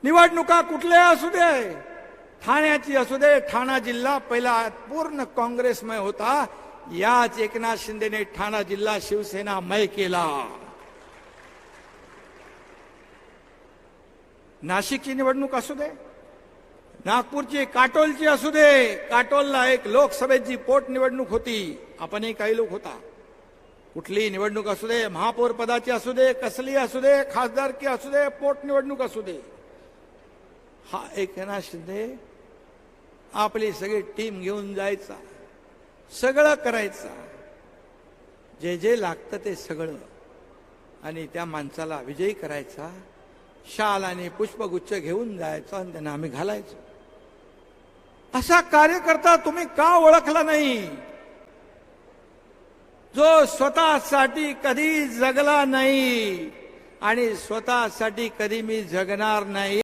निवडणुका कुठल्या असू दे, ठाण्याची असू दे, ठाणा जिल्हा पहिला पूर्ण काँग्रेसमय होता. याच एकनाथ शिंदेने ठाणा जिल्हा शिवसेनामय केला. नाशिकची निवडणूक असू दे, नागपूरची काटोलची असू दे, काटोलला एक लोकसभेची पोट निवडणूक होती, आपणही काही लोक होता. कुठली निवडणूक असू दे, महापौर पदाची असू दे, कसली असू दे, खासदारकी असू दे, पोट निवडणूक असू दे, हा एकनाथ शिंदे आपली सगळी टीम घेऊन जायचा, सगळं करायचं, जे जे लागतं ते सगळं, आणि त्या माणसाला विजयी करायचा. शाल आणि पुष्पगुच्छ घेऊन जायचं आणि त्यांना आम्ही घालायचो. असा कार्यकर्ता तुम्ही का ओळखला नाही, जो स्वतःसाठी कधी जगला नाही आणि स्वतःसाठी कधी मी जगणार नाही.